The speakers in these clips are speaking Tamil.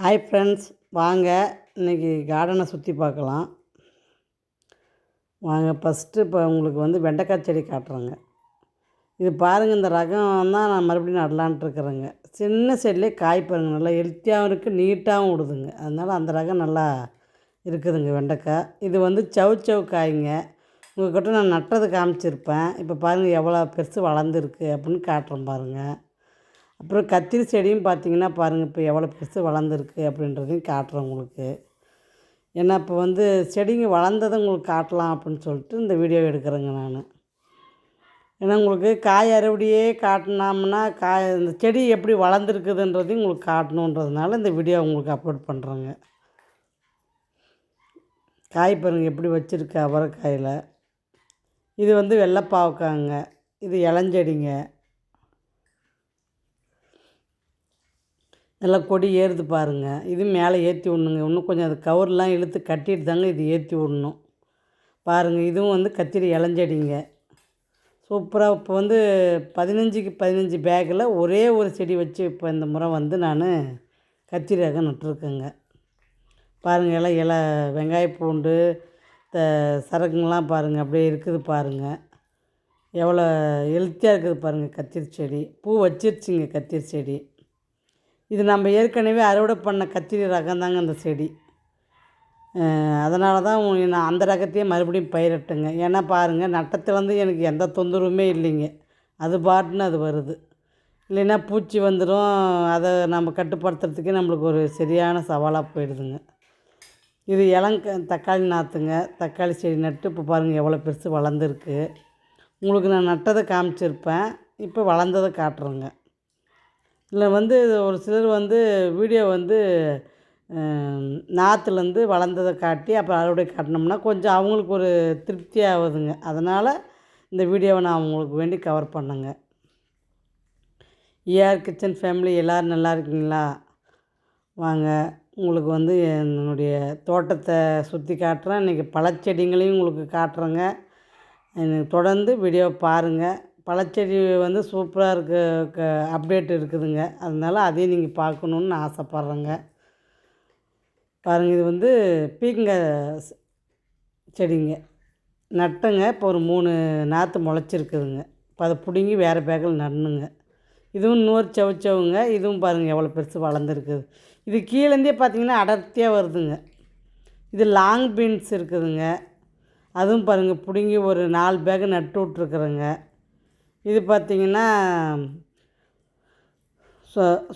ஹாய் ஃப்ரெண்ட்ஸ், வாங்க இன்றைக்கி கார்டனை சுற்றி பார்க்கலாம். வாங்க ஃபஸ்ட்டு இப்போ உங்களுக்கு வெண்டைக்காய் செடி காட்டுறேங்க. இது பாருங்கள், இந்த ரகம் தான் நான் மறுபடியும் நடலான்ட்டு இருக்கிறேங்க. சின்ன செடியிலே காய் பாருங்கள், நல்லா ஹெல்த்தியாகவும் இருக்குது, நீட்டாகவும் விடுதுங்க. அதனால் அந்த ரகம் நல்லா இருக்குதுங்க வெண்டைக்காய். இது சவு காய்ங்க. உங்கள்கிட்ட நான் நட்டது காமிச்சிருப்பேன். இப்போ பாருங்கள் எவ்வளோ பெருசு வளர்ந்துருக்கு அப்படின்னு காட்டுறேன் பாருங்கள். அப்புறம் கத்திரி செடியும் பார்த்திங்கன்னா பாருங்கள், இப்போ எவ்வளோ பெருசு வளர்ந்துருக்கு அப்படின்றதையும் காட்டுறேன் உங்களுக்கு. ஏன்னா இப்போ செடிங்க வளர்ந்ததை உங்களுக்கு காட்டலாம் அப்படின்னு சொல்லிட்டு இந்த வீடியோ எடுக்கிறேங்க நான். ஏன்னா உங்களுக்கு காய் அறுவடையே காட்டினோம்னா இந்த செடி எப்படி வளர்ந்துருக்குதுன்றதையும் உங்களுக்கு காட்டணுன்றதுனால இந்த வீடியோ உங்களுக்கு அப்லோட் பண்ணுறேங்க. காய் பாருங்கள் எப்படி வச்சுருக்கு அவரைக்காயில். இது வெள்ளைப்பாவக்காங்க. இது இளஞ்செடிங்க. நல்லா கொடி ஏறுது பாருங்கள். இது மேலே ஏற்றி விடணுங்க. இன்னும் கொஞ்சம் அது கவர்லாம் இழுத்து கட்டிட்டு தாங்க இது ஏற்றி விடணும். பாருங்கள், இதுவும் கத்திரி இளஞ்செடிங்க. சூப்பராக இப்போ 15க்கு 15 பேக்கில் ஒரே ஒரு செடி வச்சு இப்போ இந்த முறை நான் கத்திரி ரகம் நட்டுருக்கேங்க. பாருங்கள், இலை வெங்காய பூண்டு சரக்குங்கெலாம் பாருங்கள் அப்படியே இருக்குது பாருங்கள். எவ்வளோ ஹெல்த்தியாக இருக்குது பாருங்கள் கத்திரி செடி. பூ வச்சிருச்சுங்க கத்திரி செடி. இது நம்ம ஏற்கனவே அறுவடை பண்ண கத்திரி ரகம் தாங்க அந்த செடி. அதனால தான் நான் அந்த ரகத்தையே மறுபடியும் பயிரிட்டுங்க. ஏன்னா பாருங்கள், நட்டத்துலேருந்து எனக்கு எந்த தொந்தரவுமே இல்லைங்க. அது பாட்டுன்னு அது வருது. இல்லைன்னா பூச்சி வந்துடும். அதை நம்ம கட்டுப்படுத்துறதுக்கே நம்மளுக்கு ஒரு சரியான சவாலாக போயிடுதுங்க. இது தக்காளி நாற்றுங்க. தக்காளி செடி நட்டு இப்போ பாருங்கள் எவ்வளோ பெருசு வளர்ந்துருக்கு. உங்களுக்கு நான் நட்டதை காமிச்சிருப்பேன். இப்போ வளர்ந்ததை காட்டுறேங்க. இதில் ஒரு சிலர் வீடியோ நாற்றுலேருந்து வளர்ந்ததை காட்டி அப்புறம் அறுவடை காட்டினோம்னா கொஞ்சம் அவங்களுக்கு ஒரு திருப்தி ஆகுதுங்க. அதனால் இந்த வீடியோவை நான் அவங்களுக்கு வேண்டி கவர் பண்ணேங்க. ஏஆர் கிச்சன் ஃபேமிலி எல்லோரும் நல்லா இருக்கீங்களா? வாங்க, உங்களுக்கு என்னுடைய தோட்டத்தை சுற்றி காட்டுறேன். இன்றைக்கி பழச்செடிங்களையும் உங்களுக்கு காட்டுறேங்க. தொடர்ந்து வீடியோ பாருங்கள். பழச்செடி சூப்பராக இருக்குது, அப்டேட் இருக்குதுங்க. அதனால் அதையும் நீங்கள் பார்க்கணுன்னு ஆசைப்பட்றேங்க. பாருங்கள், இது பீக்கங்காய் செடிங்க நட்டுங்க. இப்போ ஒரு 3 நாற்று முளைச்சிருக்குதுங்க. இப்போ அதை பிடுங்கி வேறு பேக்கில் நடணுங்க. இதுவும் இன்னொரு சவுங்க. இதுவும் பாருங்கள் எவ்வளோ பெருசு வளர்ந்துருக்குது. இது கீழேருந்தே பார்த்திங்கன்னா அடர்த்தியாக வருதுங்க. இது லாங் பீன்ஸ் இருக்குதுங்க. அதுவும் பாருங்கள் பிடுங்கி ஒரு 4 பேக்கு நட்டு விட்ருக்குறேங்க. இது பார்த்திங்கன்னா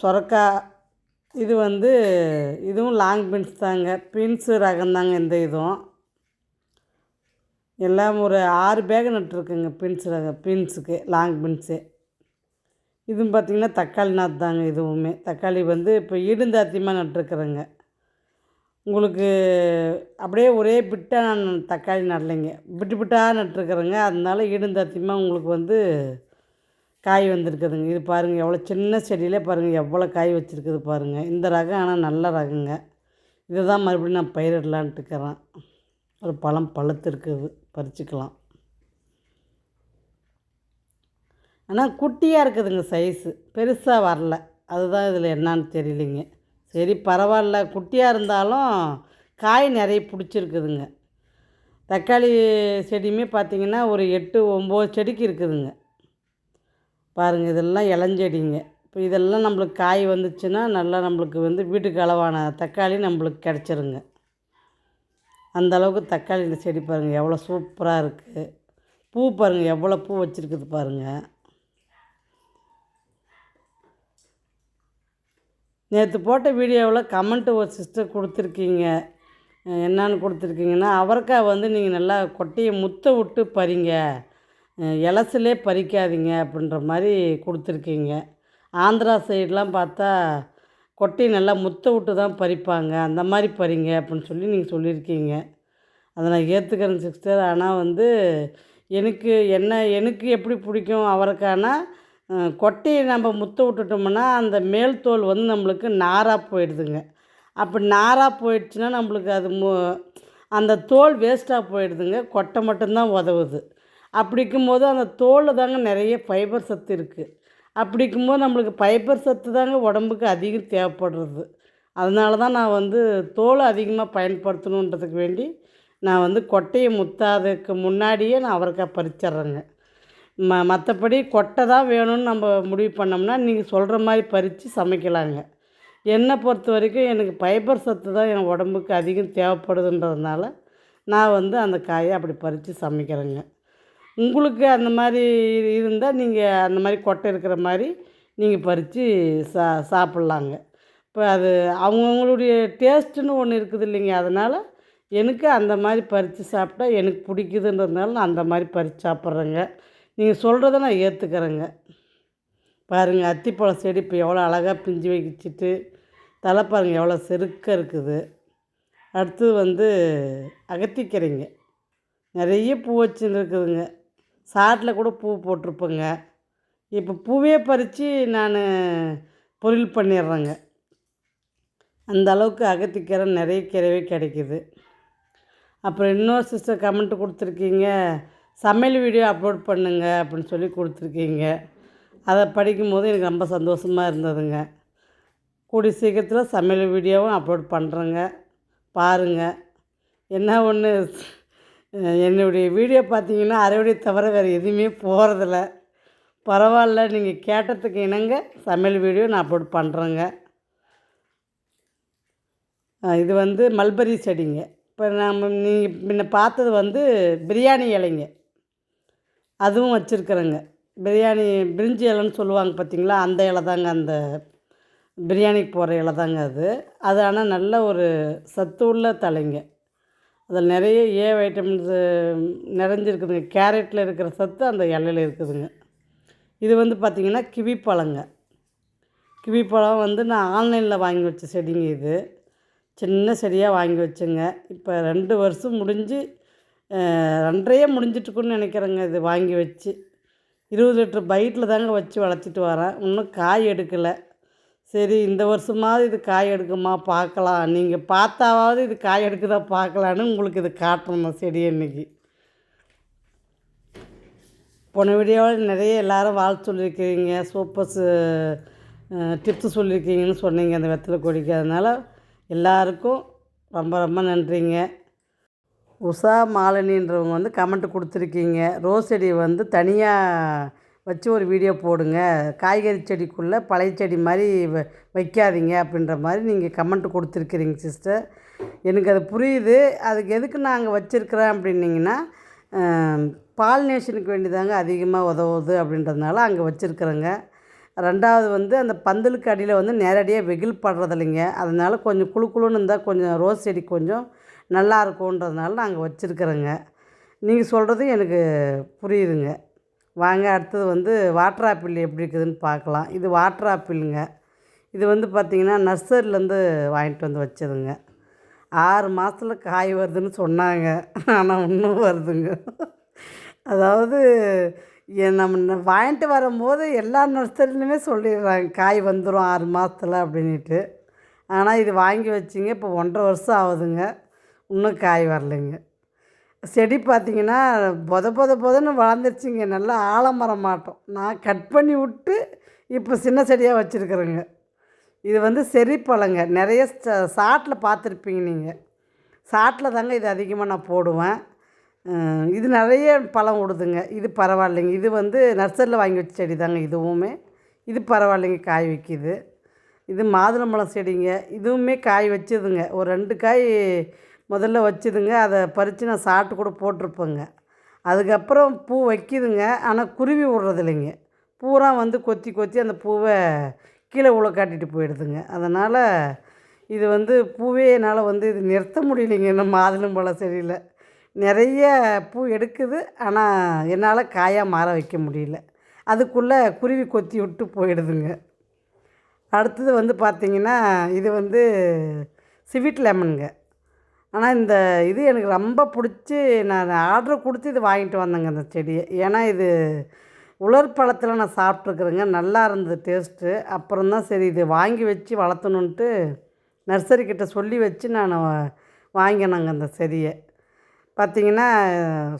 சொரக்காய். இது இதுவும் லாங் பீன்ஸ் தாங்க. பீன்ஸு ரகம் தாங்க. இந்த இதுவும் எல்லாம் ஒரு 6 பேக் நட்டுருக்குங்க. பீன்ஸுக்கு லாங் பீன்ஸு. இதுவும் பார்த்திங்கன்னா தக்காளி நாற்று தாங்க. இதுவுமே தக்காளி இப்போ ஈடுந்தாத்தியமாக நட்டுருக்குறேங்க. உங்களுக்கு அப்படியே ஒரே பிட்டாக நான் தக்காளி நடலைங்க, பிட்டாக நட்டுருக்குறேங்க. அதனால ஈடுந்தாத்தியமாக உங்களுக்கு காய் வந்திருக்குதுங்க. இது பாருங்கள் எவ்வளோ சின்ன செடியிலே பாருங்கள் எவ்வளோ காய் வச்சுருக்குது பாருங்கள். இந்த ரகம் ஆனால் நல்ல ரகங்க. இதை தான் மறுபடியும் நான் பயிரிடலான்ட்டு இருக்கிறேன். ஒரு பழம் பழுத்து இருக்குது, பறிச்சுக்கலாம். ஆனால் குட்டியாக இருக்குதுங்க, சைஸு பெருசாக வரல. அதுதான் இதில் என்னான்னு தெரியலைங்க. சரி பரவாயில்ல, குட்டியாக இருந்தாலும் காய் நிறைய பிடிச்சிருக்குதுங்க. தக்காளி செடியுமே பார்த்திங்கன்னா ஒரு 8, 9 செடிக்கு இருக்குதுங்க. பாருங்கள், இதெல்லாம் இளஞ்செடிங்க. இப்போ இதெல்லாம் நம்மளுக்கு காய் வந்துச்சுன்னா நல்லா நம்மளுக்கு வீட்டுக்கு அளவான தக்காளி நம்மளுக்கு கிடச்சிருங்க. அந்தளவுக்கு தக்காளி இந்த செடி பாருங்கள் எவ்வளோ சூப்பராக இருக்குது. பூ பாருங்கள் எவ்வளோ பூ வச்சுருக்குது பாருங்கள். நேற்று போட்ட வீடியோவில் கமெண்ட்டு ஒரு சிஸ்டர் கொடுத்துருக்கீங்க. என்னான்னு கொடுத்துருக்கீங்கன்னா, அவரைக்காய் நீங்கள் நல்லா கொட்டையை முத்த விட்டு பறிங்க, இலசுலே பறிக்காதீங்க அப்படின்ற மாதிரி கொடுத்துருக்கீங்க. ஆந்திரா சைடெலாம் பார்த்தா கொட்டையை நல்லா முத்த விட்டு தான் பறிப்பாங்க, அந்த மாதிரி பறிங்க அப்படின்னு சொல்லி நீங்கள் சொல்லியிருக்கீங்க. அதை நான் ஏற்றுக்கிறேன் சிஸ்டர். ஆனால் எனக்கு எப்படி பிடிக்கும் அவரைக்காய்னா, கொட்டையை நம்ம முத்த விட்டுட்டோம்னா அந்த மேல் தோல் நம்மளுக்கு நாராக போயிடுதுங்க. அப்படி நாராக போயிடுச்சுன்னா நம்மளுக்கு அது அந்த தோல் வேஸ்ட்டாக போயிடுதுங்க. கொட்டை மட்டும்தான் உதவுது. அப்படி இருக்கும்போது அந்த தோலில் தாங்க நிறைய ஃபைபர் சத்து இருக்குது. அப்படி இருக்கும்போது நம்மளுக்கு ஃபைபர் சத்து தாங்க உடம்புக்கு அதிகம் தேவைப்படுறது. அதனால தான் நான் வந்து தோல் அதிகமாக பயன்படுத்தணுன்றதுக்கு வேண்டி நான் வந்து கொட்டையை முத்தாததுக்கு முன்னாடியே நான் அவரைக்காய் பறிச்சிட்றேங்க. மற்றபடி கொட்டை தான் வேணும்னு நம்ம முடிவு பண்ணோம்னா நீங்கள் சொல்கிற மாதிரி பறித்து சமைக்கலாங்க. என்னை பொறுத்த வரைக்கும் எனக்கு ஃபைபர் சத்து தான் என் உடம்புக்கு அதிகம் தேவைப்படுதுன்றதுனால நான் வந்து அந்த காயை அப்படி பறித்து சமைக்கிறேங்க. உங்களுக்கு அந்த மாதிரி இருந்தால் நீங்கள் அந்த மாதிரி கொட்டை இருக்கிற மாதிரி நீங்கள் பறித்து சாப்பிட்லாங்க. இப்போ அது அவங்கவுங்களுடைய டேஸ்ட்டுன்னு ஒன்று இருக்குது இல்லைங்க. அதனால் எனக்கு அந்த மாதிரி பறித்து சாப்பிட்டா எனக்கு பிடிக்குதுன்றதுனால நான் அந்த மாதிரி பறித்து சாப்பிட்றேங்க. நீங்கள் சொல்கிறத நான் ஏற்றுக்கிறேங்க. பாருங்கள், அத்திப்பழம் செடி இப்போ எவ்வளோ அழகாக பிஞ்சு வச்சுட்டு தலை பாருங்கள் எவ்வளோ செருக்க இருக்குது. அடுத்தது வந்து அகத்திக்கீரைங்க, நிறைய பூ வச்சுன்னு இருக்குதுங்க. சாட்டில் கூட பூ போட்டிருப்பேங்க. இப்போ பூவே பறித்து நான் பொரியல் பண்ணிடுறேங்க. அந்த அளவுக்கு அகத்திக்கீரை நிறைய கீரைவே கிடைக்கிது. அப்புறம் இன்னொரு சிஸ்டர் கமெண்ட் கொடுத்துருக்கீங்க, சமையல் வீடியோ அப்லோட் பண்ணுங்க அப்படின்னு சொல்லி கொடுத்துருக்கீங்க. அதை படிக்கும்போது எனக்கு ரொம்ப சந்தோஷமாக இருந்ததுங்க. கூடிய சீக்கிரத்தில் சமையல் வீடியோவும் அப்லோட் பண்ணுறேங்க, பாருங்கள். என்ன ஒன்று, என்னுடைய வீடியோ பார்த்தீங்கன்னா அரைவடி தவிர வேறு எதுவுமே போகிறதில்ல. பரவாயில்ல, நீங்கள் கேட்டதுக்கு இணங்க சமையல் வீடியோ நான் அப்லோட் பண்ணுறேங்க. இது வந்து மல்பரி செடிங்க. இப்போ நீங்கள் முன்ன பார்த்தது வந்து பிரியாணி இலைங்க, அதுவும் வச்சுருக்குறேங்க. பிரிஞ்சி இலைன்னு சொல்லுவாங்க பார்த்தீங்களா, அந்த இலை தாங்க, அந்த பிரியாணிக்கு போடுற இலை தாங்க அது. அது ஆனால் நல்ல ஒரு சத்து உள்ள தலைங்க. அதில் நிறைய வைட்டமின்ஸு நிறைஞ்சிருக்குதுங்க. கேரட்டில் இருக்கிற சத்து அந்த இலையில் இருக்குதுங்க. இது வந்து பார்த்திங்கன்னா கிவி பழங்க. கிவி பழம் வந்து நான் ஆன்லைனில் வாங்கி வச்ச செடிங்க. இது சின்ன செடியாக வாங்கி வச்சுங்க. இப்போ 2 வருஷம் முடிஞ்சு 2.5 முடிஞ்சிட்ருக்குன்னு நினைக்கிறேங்க. இது வாங்கி வச்சு 20 லிட்டர் பைட்டில் தாங்க வச்சு வளர்த்திட்டு வரேன். இன்னும் காய் எடுக்கலை. சரி, இந்த வருஷமாவது இது காய் எடுக்குமா பார்க்கலாம், நீங்கள் பார்த்தாவது இது காய் எடுக்குதா பார்க்கலான்னு உங்களுக்கு இது காட்டுறோம் செடி. இன்றைக்கி போன வீடியோவில் நிறைய எல்லோரும் வாழ்த்து சொல்லியிருக்கிறீங்க, சூப்பர்ஸு டிப்ஸு சொல்லியிருக்கீங்கன்னு சொன்னீங்க அந்த வெத்தலை கொடிக்கு. அதனால் எல்லாருக்கும் ரொம்ப ரொம்ப நன்றிங்க. உஷா மாலினின்றவங்க வந்து கமெண்ட் கொடுத்துருக்கீங்க, ரோஸ் செடி வந்து தனியாக வச்சு ஒரு வீடியோ போடுங்க, காய்கறி செடிக்குள்ளே பழைய செடி மாதிரி வைக்காதீங்க அப்படின்ற மாதிரி நீங்கள் கமெண்ட் கொடுத்துருக்கிறீங்க சிஸ்டர். எனக்கு அது புரியுது. அதுக்கு எதுக்கு நாங்கள் வச்சுருக்குறேன் அப்படின்னிங்கன்னா, பாலினேஷனுக்கு வேண்டிதாங்க அதிகமாக உதவுது அப்படின்றதுனால அங்கே வச்சுருக்குறேங்க. 2வது வந்து அந்த பந்தலுக்கு அடியில் வந்து நேரடியாக வெயில் படுறதில்லைங்க. அதனால் கொஞ்சம் குளுன்னு இருந்தால் கொஞ்சம் ரோஸ் செடி கொஞ்சம் நல்லா இருக்கும்ன்றதுனால நாங்கள் வச்சுருக்குறேங்க. நீங்கள் சொல்கிறது எனக்கு புரியுதுங்க. வாங்க, அடுத்தது வந்து வாட்டர் ஆப்பிள் எப்படி இருக்குதுன்னு பார்க்கலாம். இது வாட்டர் ஆப்பிளுங்க. இது வந்து பார்த்திங்கன்னா நர்சரிலேருந்து வாங்கிட்டு வந்து வச்சதுங்க. 6 மாதத்தில் காய் வருதுன்னு சொன்னாங்க, ஆனால் இன்னும் வருதுங்க. அதாவது நம்ம வாங்கிட்டு வரும்போது எல்லா நர்சரிலையுமே சொல்லிடுறாங்க காய் வந்துடும் 6 மாதத்தில் அப்படின்ட்டு. ஆனால் இது வாங்கி வச்சிங்க இப்போ 1.5 வருஷம் ஆகுதுங்க, இன்னும் காய் வரலைங்க. செடி பார்த்திங்கன்னா பொதன்னு வளர்ந்துருச்சுங்க. நல்லா ஆலமரம் மாட்டோம். நான் கட் பண்ணி விட்டு இப்போ சின்ன செடியாக வச்சுருக்குறேங்க. இது வந்து செரி பழங்க. நிறைய சாட்டில் பார்த்துருப்பீங்க நீங்கள். சாட்டில் தாங்க இது அதிகமாக நான் போடுவேன். இது நிறைய பழம் விடுதுங்க. இது பரவாயில்லைங்க. இது வந்து நர்சரியில் வாங்கி வச்ச செடி தாங்க இதுவுமே. இது பரவாயில்லைங்க, காய் வைக்கிது. இது மாதுளம்பழம் செடிங்க. இதுவுமே காய் வச்சுதுங்க. ஒரு 2 காய் முதல்ல வச்சுதுங்க. அதை பறித்து நான் சாப்பிட்டு கூட போட்டிருப்பேங்க. அதுக்கப்புறம் பூ வைக்கிதுங்க, ஆனால் குருவி விட்றதில்லைங்க. பூரா வந்து கொத்தி அந்த பூவை கீழே காட்டிட்டு போயிடுதுங்க. அதனால் இது வந்து பூவே என்னால் வந்து இது நிறுத்த முடியலைங்க. இந்த மாதுளம்பழம் செடியில் நிறைய பூ எடுக்குது, ஆனால் என்னால் காயாக மாற வைக்க முடியல. அதுக்குள்ளே குருவி கொத்தி விட்டு போயிடுதுங்க. அடுத்தது வந்து பார்த்திங்கன்னா இது வந்து ஸ்வீட் லெமனுங்க. ஆனால் இந்த இது எனக்கு ரொம்ப பிடிச்சி நான் ஆர்டர் கொடுத்து இது வாங்கிட்டு வந்தேங்க அந்த செடியை. ஏன்னா இது உலர் பழத்தில் நான் சாப்பிட்ருக்குறேங்க, நல்லா இருந்தது டேஸ்ட்டு. அப்புறம் தான் சரி இது வாங்கி வச்சு வளர்த்தணுன்ட்டு நர்சரிக்கிட்ட சொல்லி வச்சு நான் வாங்கினேங்க அந்த செடியை. பார்த்திங்கன்னா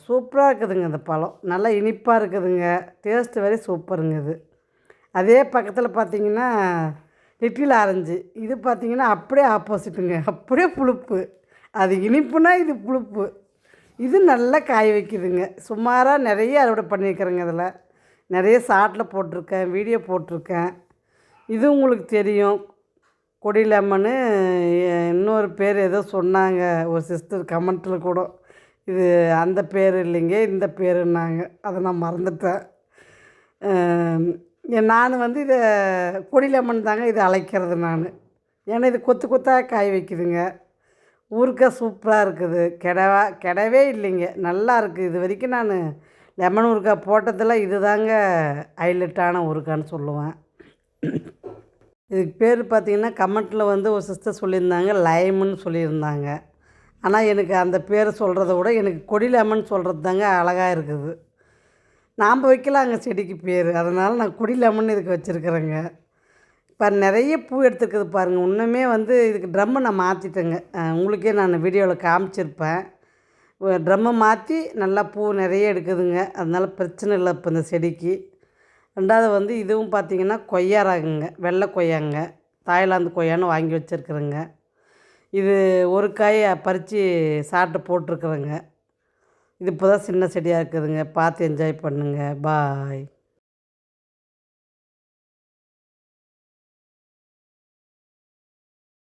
சூப்பராக இருக்குதுங்க அந்த பழம், நல்லா இனிப்பாக இருக்குதுங்க, டேஸ்ட்டு வேறு சூப்பருங்க இது. அதே பக்கத்தில் பார்த்திங்கன்னா லிட்டில் ஆரஞ்சு. இது பார்த்திங்கன்னா அப்படியே ஆப்போசிட்டுங்க. அப்படியே புளிப்பு. அது இனிப்புனா இது புளிப்பு. இது நல்லா காய வைக்குதுங்க. சுமாராக நிறைய அறுவடை பண்ணியிருக்கிறேங்க இதில். நிறைய ஷார்ட்டில் போட்டிருக்கேன், வீடியோ போட்டிருக்கேன். இது உங்களுக்கு தெரியும். கொடி லெமனு. இன்னொரு பேர் ஏதோ சொன்னாங்க ஒரு சிஸ்டர் கமெண்ட்டில் கூட. இது அந்த பேர் இல்லைங்க, இந்த பேருன்னாங்க. அதை நான் மறந்துட்டேன். நான் வந்து இதை கொடி லெமன் தாங்க இதை அழைக்கிறது நான். ஏன்னா இது கொத்து கொத்தாக காய வைக்குதுங்க. ஊறுகாய் சூப்பராக இருக்குது. கெடவே இல்லைங்க, நல்லா இருக்குது. இது வரைக்கும் நான் லெமன் ஊறுகாய் போட்டதில் இது தாங்க ஹைலைட்டான ஊறுகான்னு சொல்லுவேன். இதுக்கு பேர் பார்த்திங்கன்னா கமெண்ட்டில் வந்து ஒரு சிஸ்டர் சொல்லியிருந்தாங்க, லைமுன்னு சொல்லியிருந்தாங்க. ஆனால் எனக்கு அந்த பேர் சொல்கிறத விட எனக்கு கொடி லெமன் சொல்கிறது தாங்க அழகாக இருக்குது. நாம் வைக்கலாங்க செடிக்கு பேர். அதனால் நான் கொடி லெமன் இதுக்கு வச்சுருக்குறேங்க. இப்போ நிறைய பூ எடுத்துருக்குது பாருங்கள். இன்னுமே வந்து இதுக்கு ட்ரம்மை நான் மாற்றிட்டேங்க. உங்களுக்கே நான் வீடியோவில் காமிச்சிருப்பேன். ட்ரம்மை மாற்றி நல்லா பூ நிறைய எடுக்குதுங்க. அதனால் பிரச்சனை இல்லை இப்போ இந்த செடிக்கு. ரெண்டாவது வந்து இதுவும் பார்த்திங்கன்னா கொய்யா ரகங்க, வெள்ளை கொய்யாங்க. தாய்லாந்து கொய்யான்னு வாங்கி வச்சுருக்குறேங்க. இது ஒரு காய் பறித்து சாப்பிட்டு போட்டிருக்குறேங்க. இது இப்போ தான் சின்ன செடியாக இருக்குதுங்க. பார்த்து என்ஜாய் பண்ணுங்கள். பாய்.